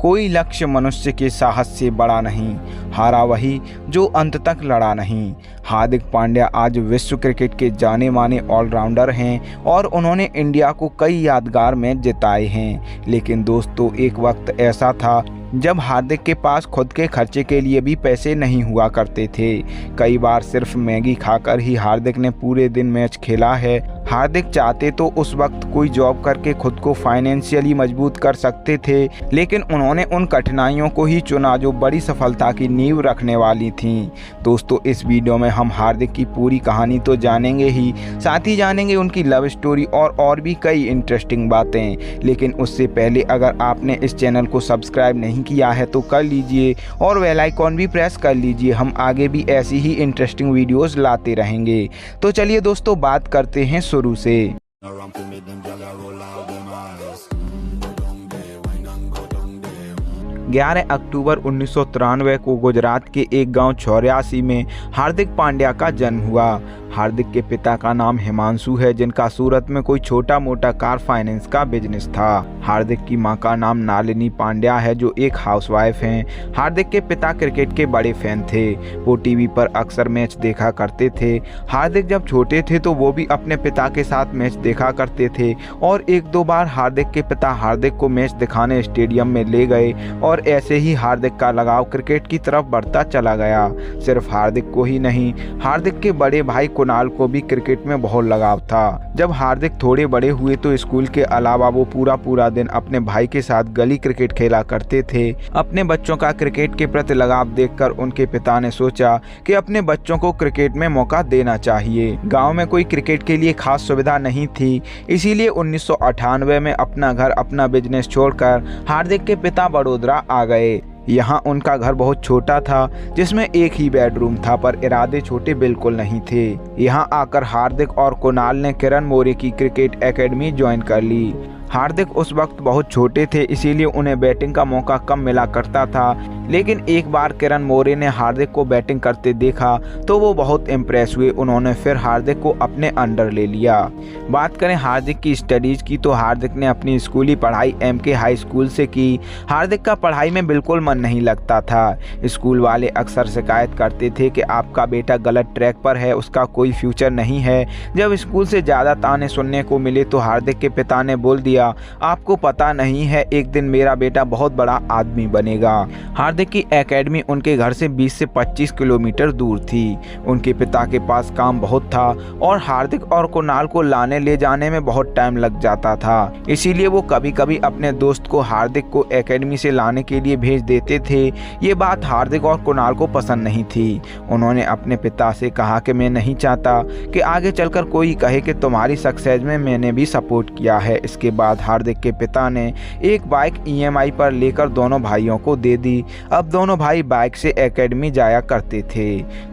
कोई लक्ष्य मनुष्य के साहस से बड़ा नहीं, हारा वही जो अंत तक लड़ा नहीं। हार्दिक पांड्या आज विश्व क्रिकेट के जाने माने ऑलराउंडर हैं और उन्होंने इंडिया को कई यादगार मैच जिताए हैं। लेकिन दोस्तों, एक वक्त ऐसा था जब हार्दिक के पास खुद के खर्चे के लिए भी पैसे नहीं हुआ करते थे। कई बार सिर्फ मैगी खाकर ही हार्दिक ने पूरे दिन मैच खेला है। हार्दिक चाहते तो उस वक्त कोई जॉब करके खुद को फाइनेंशियली मजबूत कर सकते थे, लेकिन उन्होंने उन कठिनाइयों को ही चुना जो बड़ी सफलता की नींव रखने वाली थीं। दोस्तों, इस वीडियो में हम हार्दिक की पूरी कहानी तो जानेंगे ही, साथ ही जानेंगे उनकी लव स्टोरी और भी कई इंटरेस्टिंग बातें। लेकिन उससे पहले अगर आपने इस चैनल को सब्सक्राइब नहीं किया है तो कर लीजिए और बेल आइकॉन भी प्रेस कर लीजिए। हम आगे भी ऐसी ही इंटरेस्टिंग वीडियोस लाते रहेंगे। तो चलिए दोस्तों, बात करते हैं शुरू से। 11 अक्टूबर 1993 को गुजरात के एक गांव चौरासी में हार्दिक पांड्या का जन्म हुआ। हार्दिक के पिता का नाम हिमांशु है, जिनका सूरत में कोई छोटा मोटा कार फाइनेंस का बिजनेस था। हार्दिक की मां का नाम नालिनी पांड्या है, जो एक हाउसवाइफ हैं। हार्दिक के पिता क्रिकेट के बड़े फैन थे। वो टीवी पर अक्सर मैच देखा करते थे। हार्दिक जब छोटे थे तो वो भी अपने पिता के साथ मैच देखा करते थे और एक दो बार हार्दिक के पिता हार्दिक को मैच दिखाने स्टेडियम में ले गए और ऐसे ही हार्दिक का लगाव क्रिकेट की तरफ बढ़ता चला गया। सिर्फ हार्दिक को ही नहीं, हार्दिक के बड़े भाई कुणाल को भी क्रिकेट में बहुत लगाव था। जब हार्दिक थोड़े बड़े हुए तो स्कूल के अलावा वो पूरा दिन अपने भाई के साथ गली क्रिकेट खेला करते थे। अपने बच्चों का क्रिकेट के प्रति लगाव देखकर उनके पिता ने सोचा कि अपने बच्चों को क्रिकेट में मौका देना चाहिए। गांव में कोई क्रिकेट के लिए खास सुविधा नहीं थी, इसीलिए 1998 में अपना घर अपना बिजनेस छोड़कर हार्दिक के पिता बड़ोदरा आ गए। यहाँ उनका घर बहुत छोटा था, जिसमें एक ही बेडरूम था, पर इरादे छोटे बिल्कुल नहीं थे। यहाँ आकर हार्दिक और कुणाल ने किरण मोरे की क्रिकेट एकेडमी ज्वाइन कर ली। हार्दिक उस वक्त बहुत छोटे थे, इसीलिए उन्हें बैटिंग का मौका कम मिला करता था। लेकिन एक बार किरण मोरे ने हार्दिक को बैटिंग करते देखा तो वो बहुत इम्प्रेस हुए। उन्होंने फिर हार्दिक को अपने अंडर ले लिया। बात करें हार्दिक की स्टडीज़ की तो हार्दिक ने अपनी स्कूली पढ़ाई MK हाई स्कूल से की। हार्दिक का पढ़ाई में बिल्कुल मन नहीं लगता था। स्कूल वाले अक्सर शिकायत करते थे कि आपका बेटा गलत ट्रैक पर है, उसका कोई फ्यूचर नहीं है। जब स्कूल से ज़्यादा ताने सुनने को मिले तो हार्दिक के पिता ने बोल दिया, आपको पता नहीं है, एक दिन मेरा बेटा बहुत बड़ा आदमी बनेगा। हार्दिक की एकेडमी उनके घर से 20 से 25 किलोमीटर दूर थी। उनके पिता के पास काम बहुत था और हार्दिक और कुणाल को लाने ले जाने में बहुत टाइम लग जाता था। इसीलिए वो कभी कभी अपने दोस्त को हार्दिक को एकेडमी से लाने के लिए भेज देते थे। ये बात हार्दिक और कुणाल को पसंद नहीं थी। उन्होंने अपने पिता से कहा कि मैं नहीं चाहता कि आगे चलकर कोई कहे कि तुम्हारी सक्सेस में मैंने भी सपोर्ट किया है। इसके बाद हार्दिक के पिता ने एक बाइक EMI पर लेकर दोनों भाइयों को दे दी। अब दोनों भाई बाइक से एकेडमी जाया करते थे।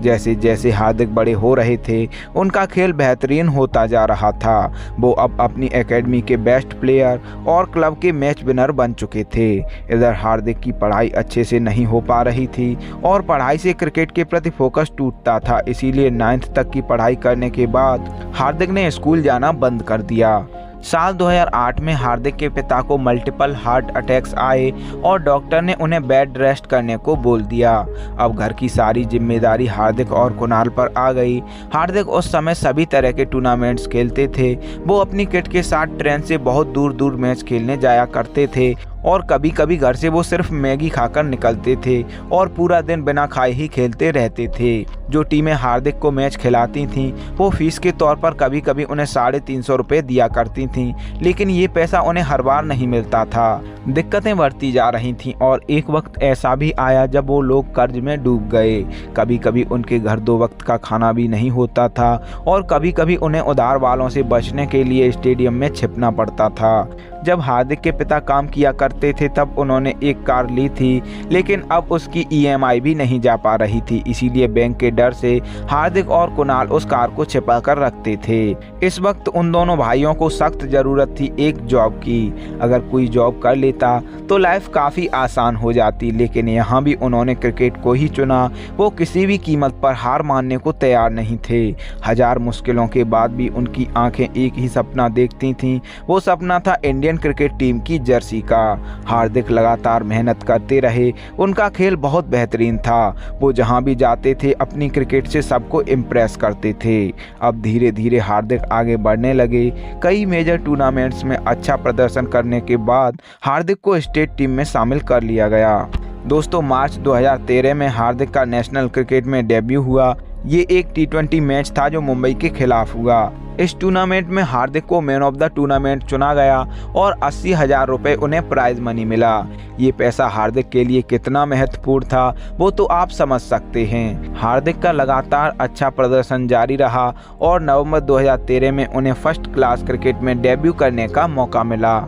जैसे जैसे हार्दिक बड़े हो रहे थे, उनका खेल बेहतरीन होता जा रहा था। वो अब अपनी एकेडमी के बेस्ट प्लेयर और क्लब के मैच विनर बन चुके थे। इधर हार्दिक की पढ़ाई अच्छे से नहीं हो पा रही थी और पढ़ाई से क्रिकेट के प्रति फोकस टूटता था। इसीलिए 9th तक की पढ़ाई करने के बाद हार्दिक ने स्कूल जाना बंद कर दिया। साल 2008 में हार्दिक के पिता को मल्टीपल हार्ट अटैक्स आए और डॉक्टर ने उन्हें बेड रेस्ट करने को बोल दिया। अब घर की सारी जिम्मेदारी हार्दिक और कुणाल पर आ गई। हार्दिक उस समय सभी तरह के टूर्नामेंट्स खेलते थे। वो अपनी किट के साथ ट्रेन से बहुत दूर दूर मैच खेलने जाया करते थे और कभी कभी घर से वो सिर्फ मैगी खाकर निकलते थे और पूरा दिन बिना खाए ही खेलते रहते थे। जो टीमें हार्दिक को मैच खिलाती थीं वो फीस के तौर पर कभी कभी उन्हें 350 रुपये दिया करती थीं, लेकिन ये पैसा उन्हें हर बार नहीं मिलता था। दिक्कतें बढ़ती जा रही थीं और एक वक्त ऐसा भी आया जब वो लोग कर्ज में डूब गए। कभी कभी उनके घर 2 वक्त का खाना भी नहीं होता था और कभी कभी उन्हें उधार वालों से बचने के लिए स्टेडियम में छिपना पड़ता था। जब हार्दिक के पिता काम किया करते थे तब उन्होंने एक कार ली थी, लेकिन अब उसकी EMI भी नहीं जा पा रही थी। इसीलिए बैंक के डर से हार्दिक और कुणाल उस कार को छिपा कर रखते थे। इस वक्त उन दोनों भाइयों को सख्त जरूरत थी एक जॉब की। अगर कोई जॉब कर लेता तो लाइफ काफ़ी आसान हो जाती, लेकिन यहाँ भी उन्होंने क्रिकेट को ही चुना। वो किसी भी कीमत पर हार मानने को तैयार नहीं थे। 1000 मुश्किलों के बाद भी उनकी आंखें एक ही सपना देखती थीं। वो सपना था इंडियन क्रिकेट टीम की जर्सी का। हार्दिक लगातार मेहनत करते रहे, उनका खेल बहुत बेहतरीन था। वो जहां भी जाते थे अपनी क्रिकेट से सबको इम्प्रेस करते थे। अब धीरे धीरे हार्दिक आगे बढ़ने लगे। कई मेजर टूर्नामेंट्स में अच्छा प्रदर्शन करने के बाद हार्दिक को स्टेट टीम में शामिल कर लिया गया। दोस्तों, मार्च 2013 में हार्दिक का नेशनल क्रिकेट में डेब्यू हुआ। ये एक T20 मैच था जो मुंबई के खिलाफ हुआ। इस टूर्नामेंट में हार्दिक को मैन ऑफ द टूर्नामेंट चुना गया और 80,000 रुपये उन्हें प्राइज मनी मिला। ये पैसा हार्दिक के लिए कितना महत्वपूर्ण था वो तो आप समझ सकते हैं। हार्दिक का लगातार अच्छा प्रदर्शन जारी रहा और नवंबर 2013 में उन्हें फर्स्ट क्लास क्रिकेट में डेब्यू करने का मौका मिला।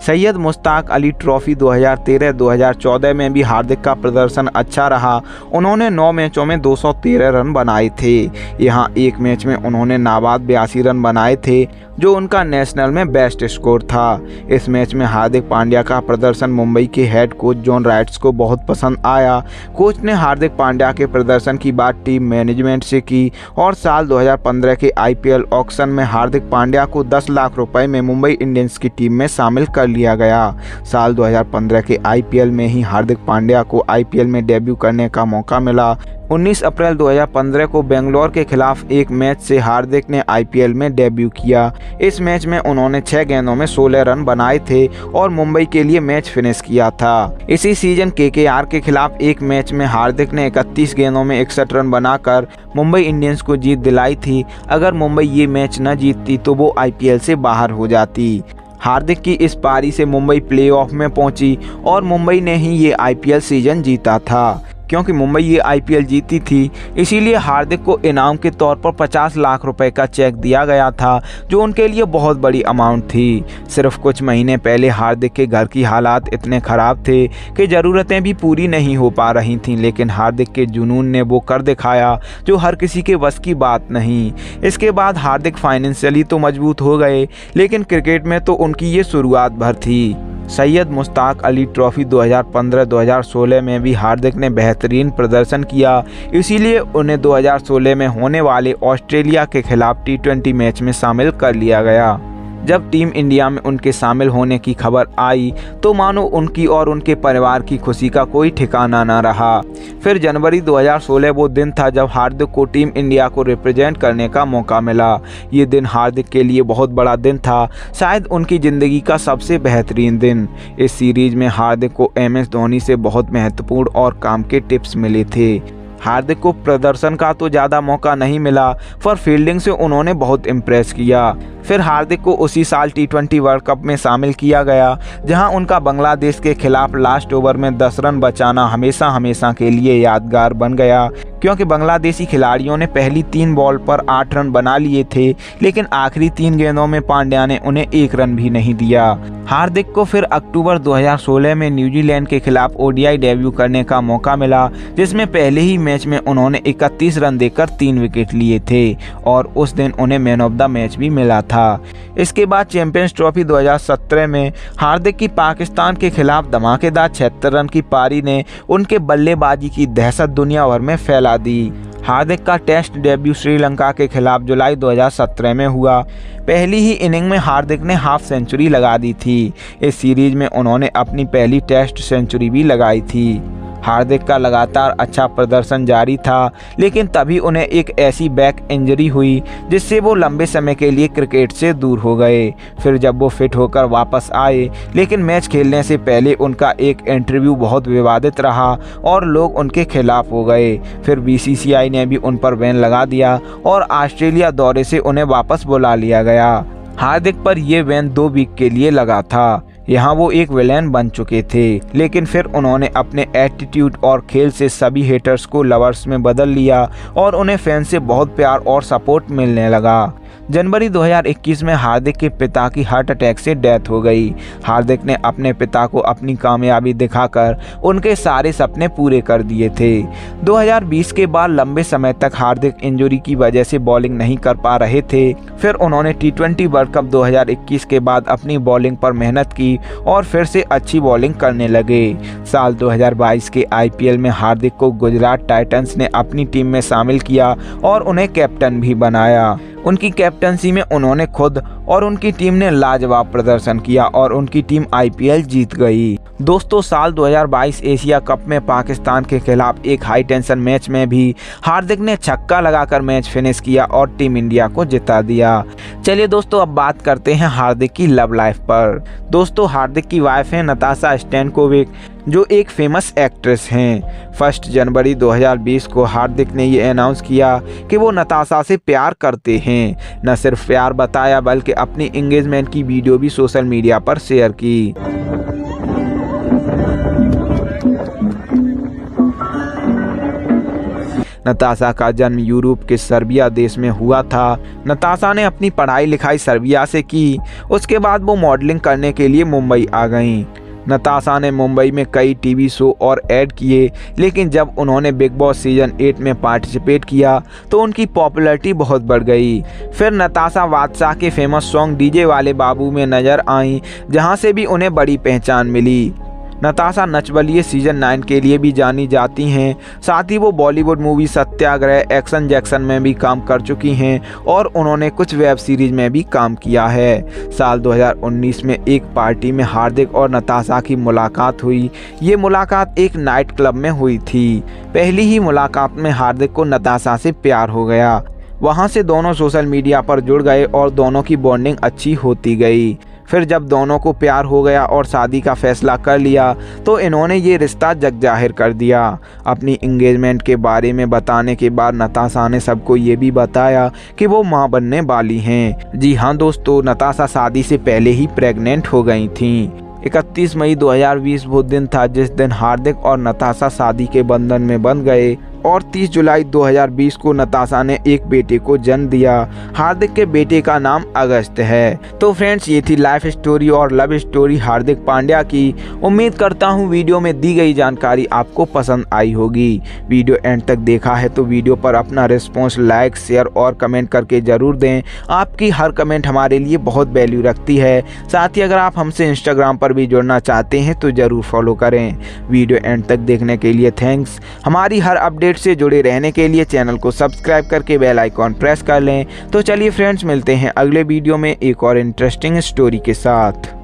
सैयद मुश्ताक अली ट्रॉफी 2013-2014 में भी हार्दिक का प्रदर्शन अच्छा रहा। उन्होंने 9 मैचों में 213 रन बनाए थे। यहाँ एक मैच में उन्होंने नाबाद 82 रन बनाए थे, जो उनका नेशनल में बेस्ट स्कोर था। इस मैच में हार्दिक पांड्या का प्रदर्शन मुंबई के हेड कोच जॉन राइट्स को बहुत पसंद आया। कोच ने हार्दिक पांड्या के प्रदर्शन की बात टीम मैनेजमेंट से की और साल 2015 के IPL ऑक्शन में हार्दिक पांड्या को 10 लाख रुपए में मुंबई इंडियंस की टीम में शामिल कर लिया गया। साल 2015 के IPL में ही हार्दिक पांड्या को IPL में डेब्यू करने का मौका मिला। 19 अप्रैल 2015 को बेंगलोर के खिलाफ एक मैच से हार्दिक ने IPL में डेब्यू किया। इस मैच में उन्होंने 6 गेंदों में 16 रन बनाए थे और मुंबई के लिए मैच फिनिश किया था। इसी सीजन KKR के खिलाफ एक मैच में हार्दिक ने 31 गेंदों में 61 रन बनाकर मुंबई इंडियंस को जीत दिलाई थी। अगर मुंबई ये मैच न जीतती तो वो IPL से बाहर हो जाती। हार्दिक की इस पारी से मुंबई प्लेऑफ में पहुंची और मुंबई ने ही ये IPL सीजन जीता था। क्योंकि मुंबई ये IPL जीती थी, इसीलिए हार्दिक को इनाम के तौर पर 50 लाख रुपए का चेक दिया गया था, जो उनके लिए बहुत बड़ी अमाउंट थी। सिर्फ कुछ महीने पहले हार्दिक के घर की हालात इतने ख़राब थे कि ज़रूरतें भी पूरी नहीं हो पा रही थीं, लेकिन हार्दिक के जुनून ने वो कर दिखाया जो हर किसी के बस की बात नहीं। इसके बाद हार्दिक फाइनेंशियली तो मजबूत हो गए, लेकिन क्रिकेट में तो उनकी ये शुरुआत भर थी। सैयद मुश्ताक अली ट्रॉफी 2015-2016 में भी हार्दिक ने बेहतरीन प्रदर्शन किया, इसीलिए उन्हें 2016 में होने वाले ऑस्ट्रेलिया के खिलाफ T20 मैच में शामिल कर लिया गया। जब टीम इंडिया में उनके शामिल होने की खबर आई तो मानो उनकी और उनके परिवार की खुशी का कोई ठिकाना न रहा। फिर जनवरी 2016 वो दिन था जब हार्दिक को टीम इंडिया को रिप्रेजेंट करने का मौका मिला। ये दिन हार्दिक के लिए बहुत बड़ा दिन था, शायद उनकी ज़िंदगी का सबसे बेहतरीन दिन। इस सीरीज में हार्दिक को MS धोनी से बहुत महत्वपूर्ण और काम के टिप्स मिले थे। हार्दिक को प्रदर्शन का तो ज़्यादा मौका नहीं मिला, पर फील्डिंग से उन्होंने बहुत इम्प्रेस किया। फिर हार्दिक को उसी साल T20 वर्ल्ड कप में शामिल किया गया, जहां उनका बांग्लादेश के खिलाफ लास्ट ओवर में 10 रन बचाना हमेशा के लिए यादगार बन गया, क्योंकि बांग्लादेशी खिलाड़ियों ने पहली 3 बॉल पर 8 रन बना लिए थे, लेकिन आखिरी 3 गेंदों में पांड्या ने उन्हें 1 रन भी नहीं दिया। हार्दिक को फिर अक्टूबर 2016 में न्यूजीलैंड के खिलाफ ODI डेब्यू करने का मौका मिला, जिसमें पहले ही मैच में उन्होंने 31 रन देकर 3 विकेट लिए थे और उस दिन उन्हें मैन ऑफ द मैच भी मिला था। इसके बाद चैंपियंस ट्रॉफी 2017 में हार्दिक की पाकिस्तान के खिलाफ धमाकेदार 76 रन की पारी ने उनके बल्लेबाजी की दहशत दुनिया भर में फैला दी। हार्दिक का टेस्ट डेब्यू श्रीलंका के खिलाफ जुलाई 2017 में हुआ। पहली ही इनिंग में हार्दिक ने हाफ सेंचुरी लगा दी थी। इस सीरीज में उन्होंने अपनी पहली टेस्ट सेंचुरी भी लगाई थी। हार्दिक का लगातार अच्छा प्रदर्शन जारी था, लेकिन तभी उन्हें एक ऐसी बैक इंजरी हुई जिससे वो लंबे समय के लिए क्रिकेट से दूर हो गए। फिर जब वो फिट होकर वापस आए, लेकिन मैच खेलने से पहले उनका एक इंटरव्यू बहुत विवादित रहा और लोग उनके खिलाफ हो गए। फिर BCCI ने भी उन पर बैन लगा दिया और ऑस्ट्रेलिया दौरे से उन्हें वापस बुला लिया गया। हार्दिक पर यह बैन 2 वीक के लिए लगा था। यहाँ वो एक विलेन बन चुके थे, लेकिन फिर उन्होंने अपने एटीट्यूड और खेल से सभी हेटर्स को लवर्स में बदल लिया और उन्हें फैन से बहुत प्यार और सपोर्ट मिलने लगा। जनवरी 2021 में हार्दिक के पिता की हार्ट अटैक से डेथ हो गई। हार्दिक ने अपने पिता को अपनी कामयाबी दिखाकर उनके सारे सपने पूरे कर दिए थे। 2020 के बाद लंबे समय तक हार्दिक इंजरी की वजह से बॉलिंग नहीं कर पा रहे थे। फिर उन्होंने T20 वर्ल्ड कप 2021 के बाद अपनी बॉलिंग पर मेहनत की और फिर से अच्छी बॉलिंग करने लगे। साल 2022 के IPL में हार्दिक को गुजरात टाइटंस ने अपनी टीम में शामिल किया और उन्हें कैप्टन भी बनाया। उनकी कैप्टनसी में उन्होंने खुद और उनकी टीम ने लाजवाब प्रदर्शन किया और उनकी टीम IPL जीत गई। दोस्तों, साल 2022 एशिया कप में पाकिस्तान के खिलाफ एक हाई टेंशन मैच में भी हार्दिक ने छक्का लगाकर मैच फिनिश किया और टीम इंडिया को जिता दिया। चलिए दोस्तों, अब बात करते हैं हार्दिक की लव लाइफ पर। दोस्तों, हार्दिक की वाइफ है नताशा स्टैनकोविक, जो एक फेमस एक्ट्रेस हैं। 1 जनवरी 2020 को हार्दिक ने ये अनाउंस किया कि वो नताशा से प्यार करते हैं। न सिर्फ प्यार बताया बल्कि अपनी एंगेजमेंट की वीडियो भी सोशल मीडिया पर शेयर की। नताशा का जन्म यूरोप के सर्बिया देश में हुआ था। नताशा ने अपनी पढ़ाई लिखाई सर्बिया से की। उसके बाद वो मॉडलिंग करने के लिए मुंबई आ गईं। नताशा ने मुंबई में कई टीवी शो और ऐड किए, लेकिन जब उन्होंने बिग बॉस सीजन 8 में पार्टिसिपेट किया तो उनकी पॉपुलैरिटी बहुत बढ़ गई। फिर नताशा बादशाह के फेमस सॉन्ग डीजे वाले बाबू में नजर आईं, जहां से भी उन्हें बड़ी पहचान मिली। नताशा नच बलिए सीजन 9 के लिए भी जानी जाती हैं। साथ ही वो बॉलीवुड मूवी सत्याग्रह, एक्शन जैक्सन में भी काम कर चुकी हैं और उन्होंने कुछ वेब सीरीज में भी काम किया है। साल 2019 में एक पार्टी में हार्दिक और नताशा की मुलाकात हुई। ये मुलाकात एक नाइट क्लब में हुई थी। पहली ही मुलाकात में हार्दिक को नताशा से प्यार हो गया। वहाँ से दोनों सोशल मीडिया पर जुड़ गए और दोनों की बॉन्डिंग अच्छी होती गई। फिर जब दोनों को प्यार हो गया और शादी का फैसला कर लिया तो इन्होंने ये रिश्ता जग जाहिर कर दिया। अपनी एंगेजमेंट के बारे में बताने के बाद नताशा ने सबको ये भी बताया कि वो मां बनने वाली हैं। जी हाँ दोस्तों, नताशा शादी से पहले ही प्रेग्नेंट हो गई थीं। 31 मई 2020 वो दिन था जिस दिन हार्दिक और नताशा शादी के बंधन में बंध गए और 30 जुलाई 2020 को नताशा ने एक बेटे को जन्म दिया। हार्दिक के बेटे का नाम अगस्त है। तो फ्रेंड्स, ये थी लाइफ स्टोरी और लव स्टोरी हार्दिक पांड्या की। उम्मीद करता हूँ वीडियो में दी गई जानकारी आपको पसंद आई होगी। वीडियो एंड तक देखा है तो वीडियो पर अपना रिस्पॉन्स लाइक, शेयर और कमेंट करके ज़रूर दें। आपकी हर कमेंट हमारे लिए बहुत वैल्यू रखती है। साथ ही अगर आप हमसे इंस्टाग्राम पर भी जुड़ना चाहते हैं तो ज़रूर फॉलो करें। वीडियो एंड तक देखने के लिए थैंक्स। हमारी हर अपडेट से जुड़े रहने के लिए चैनल को सब्सक्राइब करके बेल आइकॉन प्रेस कर लें। तो चलिए फ्रेंड्स, मिलते हैं अगले वीडियो में एक और इंटरेस्टिंग स्टोरी के साथ।